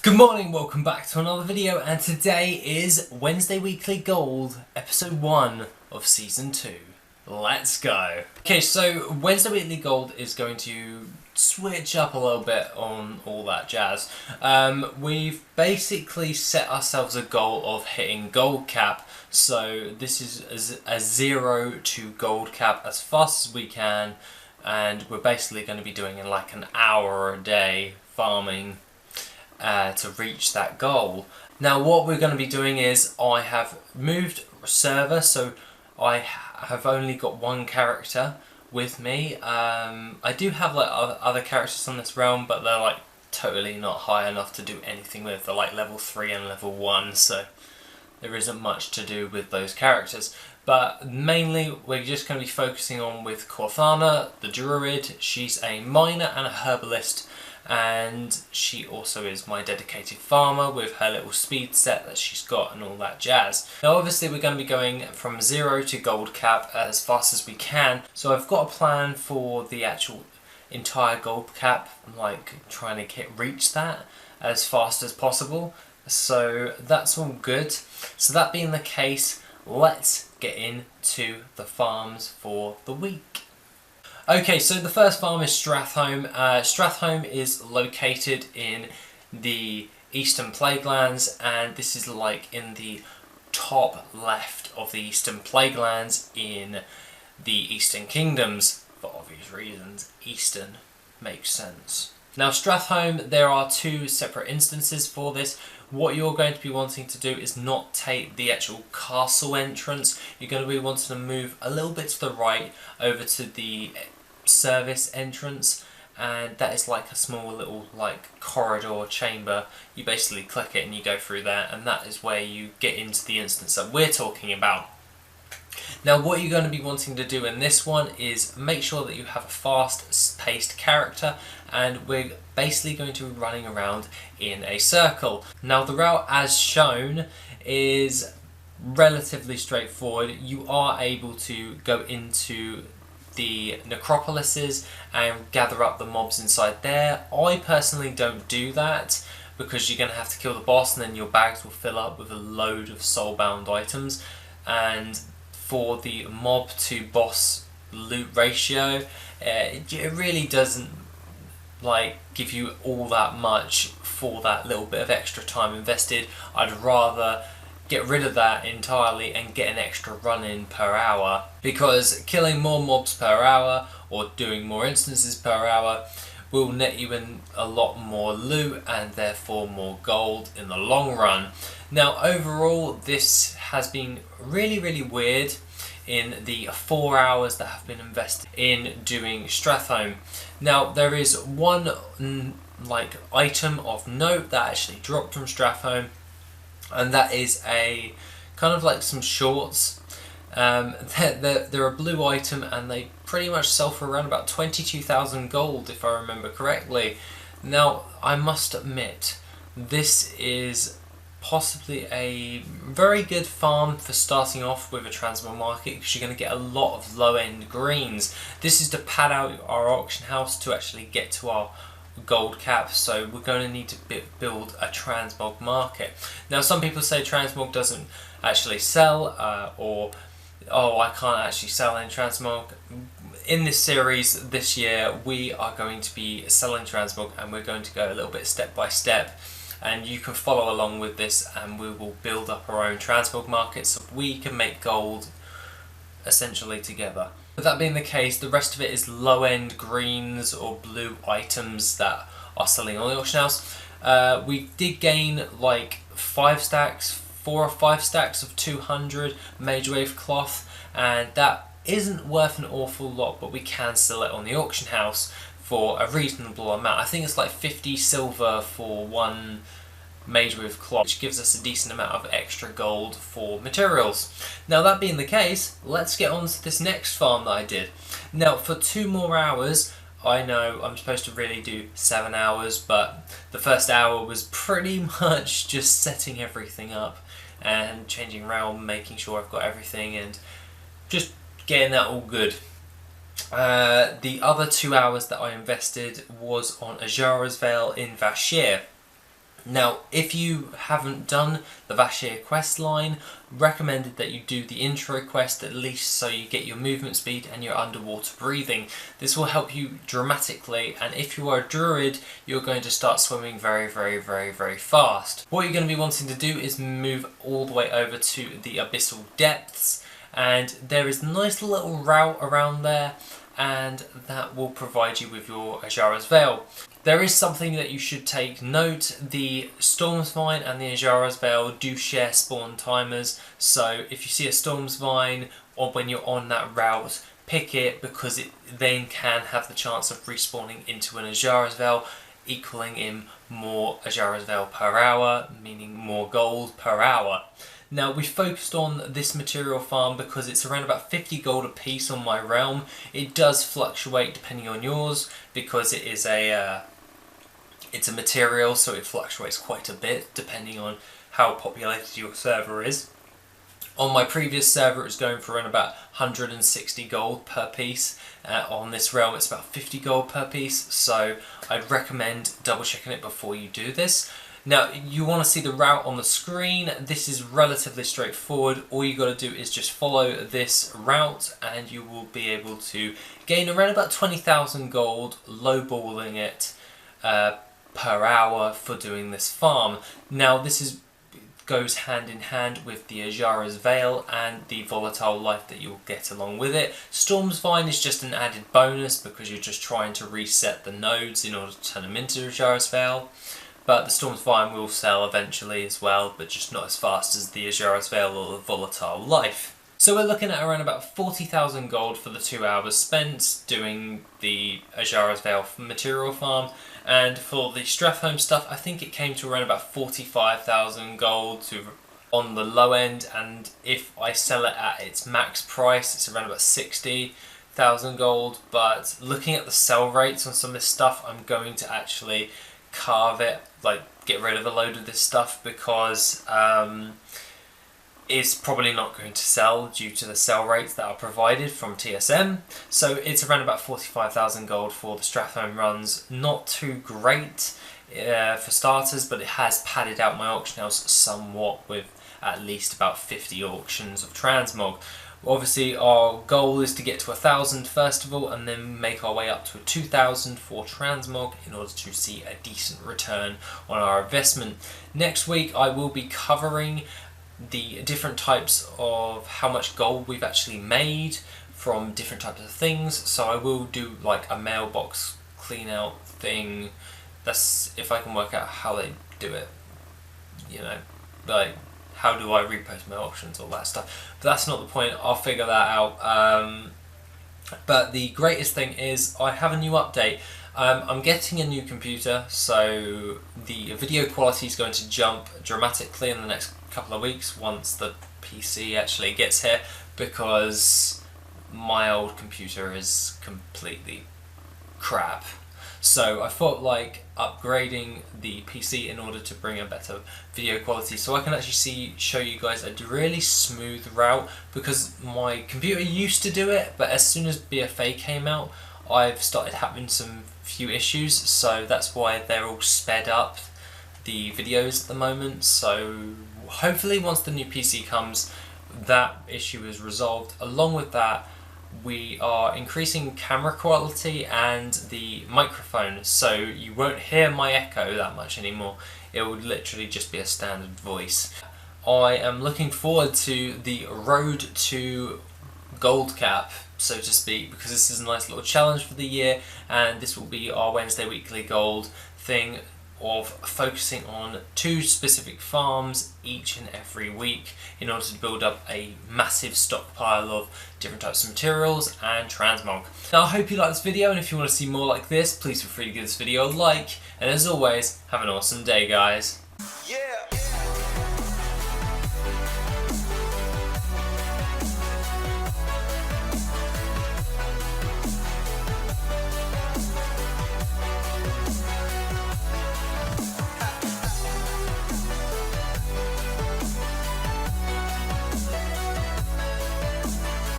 Good morning, welcome back to another video, and today is Wednesday Weekly Gold, episode 1 of season 2. Let's go! Okay, so Wednesday Weekly Gold is going to switch up a little bit on all that jazz. We've basically set ourselves a goal of hitting gold cap, so this is a 0 to gold cap as fast as we can, and we're basically going to be doing in like an hour a day farming to reach that goal. Now what we're going to be doing is I have moved server, so I have only got one character with me. I do have like other characters on this realm, but they're like totally not high enough to do anything with. They're like level 3 and level 1, so there isn't much to do with those characters. But mainly we're just going to be focusing on with Corthana, the druid. She's a miner and a herbalist, and she also is my dedicated farmer with her little speed set that she's got and all that jazz. Now obviously we're going to be going from 0 to gold cap as fast as we can, so I've got a plan for the actual entire gold cap, like trying to reach that as fast as possible, so that's all good. So that being the case, let's get into the farms for the week. Okay, so the first farm is Stratholme. Stratholme is located in the Eastern Plaguelands, and this is like in the top left of the Eastern Plaguelands in the Eastern Kingdoms. For obvious reasons, Eastern makes sense. Now Stratholme, there are two separate instances for this. What you're going to be wanting to do is not take the actual castle entrance. You're going to be wanting to move a little bit to the right over to the service entrance, and that is like a small little like corridor chamber. You basically click it and you go through there, and that is where you get into the instance that we're talking about. Now what you're going to be wanting to do in this one is make sure that you have a fast paced character, and we're basically going to be running around in a circle. Now the route as shown is relatively straightforward. You are able to go into the necropolises and gather up the mobs inside there. I personally don't do that because you're going to have to kill the boss and then your bags will fill up with a load of soulbound items, and for the mob to boss loot ratio, it really doesn't like give you all that much for that little bit of extra time invested. I'd rather get rid of that entirely and get an extra run in per hour, because killing more mobs per hour or doing more instances per hour will net you in a lot more loot and therefore more gold in the long run. Now overall this has been really weird in the 4 hours that have been invested in doing Stratholme. Now there is one like item of note that actually dropped from Stratholme, and that is a kind of like some shorts. They're a blue item and they pretty much sell for around about 22,000 gold if I remember correctly. Now I must admit, this is possibly a very good farm for starting off with a transmog market, because you're going to get a lot of low end greens. This is to pad out our auction house to actually get to our gold cap, so we're going to need to build a transmog market. Now some people say transmog doesn't actually sell, or oh, I can't actually sell in transmog. In this series this year we are going to be selling transmog, and we're going to go a little bit step by step, and you can follow along with this and we will build up our own transmog market so we can make gold essentially together. With that being the case, the rest of it is low-end greens or blue items that are selling on the auction house. We did gain like 4 or 5 stacks of 200 Mage Wave cloth, and that isn't worth an awful lot, but we can sell it on the auction house for a reasonable amount. I think it's like 50 silver for 1 Mage Wave cloth, which gives us a decent amount of extra gold for materials. Now that being the case, let's get on to this next farm that I did. Now for 2 more hours, I know I'm supposed to really do 7 hours, but the first hour was pretty much just setting everything up and changing around, making sure I've got everything and just getting that all good. The other 2 hours that I invested was on AZSHARA'S Vale in Vashir. Now, if you haven't done the Vashir quest line, recommended that you do the intro quest at least so you get your movement speed and your underwater breathing. This will help you dramatically, and if you are a druid, you're going to start swimming very, very, very, very fast. What you're going to be wanting to do is move all the way over to the abyssal depths, and there is a nice little route around there, and that will provide you with your AZSHARA'S Veil. There is something that you should take note: the Storm's Vine and the AZSHARA'S Veil do share spawn timers, so if you see a Storm's Vine or when you're on that route, pick it, because it then can have the chance of respawning into an AZSHARA'S Veil, equaling in more AZSHARA'S Veil per hour, meaning more gold per hour. Now, we focused on this material farm because it's around about 50 gold a piece on my realm. It does fluctuate depending on yours because it is it's a material, so it fluctuates quite a bit depending on how populated your server is. On my previous server, it was going for around about 160 gold per piece. On this realm, it's about 50 gold per piece, so I'd recommend double checking it before you do this. Now, you want to see the route on the screen. This is relatively straightforward. All you got to do is just follow this route and you will be able to gain around about 20,000 gold, lowballing it per hour for doing this farm. Now, this goes hand in hand with the AZSHARA'S Veil and the volatile life that you'll get along with it. Storm's Vine is just an added bonus because you're just trying to reset the nodes in order to turn them into AZSHARA'S Veil. But the Storm's Vine will sell eventually as well, but just not as fast as the AZSHARA'S Veil or the volatile life. So we're looking at around about 40,000 gold for the 2 hours spent doing the AZSHARA'S Veil material farm, and for the STRATHOLME stuff, I think it came to around about 45,000 gold on the low end, and if I sell it at its max price, it's around about 60,000 gold. But looking at the sell rates on some of this stuff, I'm going to actually carve it, like get rid of a load of this stuff, because it's probably not going to sell due to the sell rates that are provided from TSM. So it's around about 45,000 gold for the STRATHOLME runs. Not too great for starters, but it has padded out my auction house somewhat with at least about 50 auctions of transmog. Obviously our goal is to get to 1,000 first of all, and then make our way up to 2,000 for transmog in order to see a decent return on our investment. Next week I will be covering the different types of how much gold we've actually made from different types of things. So I will do like a mailbox clean out thing. That's if I can work out how they do it, you know, like how do I repost my auctions, all that stuff. But that's not the point, I'll figure that out. But the greatest thing is I have a new update. I'm getting a new computer, so the video quality is going to jump dramatically in the next couple of weeks once the PC actually gets here, because my old computer is completely crap. So I thought like upgrading the PC in order to bring a better video quality, so I can actually show you guys a really smooth route, because my computer used to do it, but as soon as BFA came out I've started having some few issues, so that's why they're all sped up, the videos at the moment. So hopefully once the new PC comes, that issue is resolved. Along with that, we are increasing camera quality and the microphone, so you won't hear my echo that much anymore. It would literally just be a standard voice. I am looking forward to the road to gold cap, so to speak, because this is a nice little challenge for the year, and this will be our Wednesday weekly gold thing of focusing on 2 specific farms each and every week in order to build up a massive stockpile of different types of materials and transmog. Now I hope you like this video, and if you want to see more like this, please feel free to give this video a like, and as always, have an awesome day guys.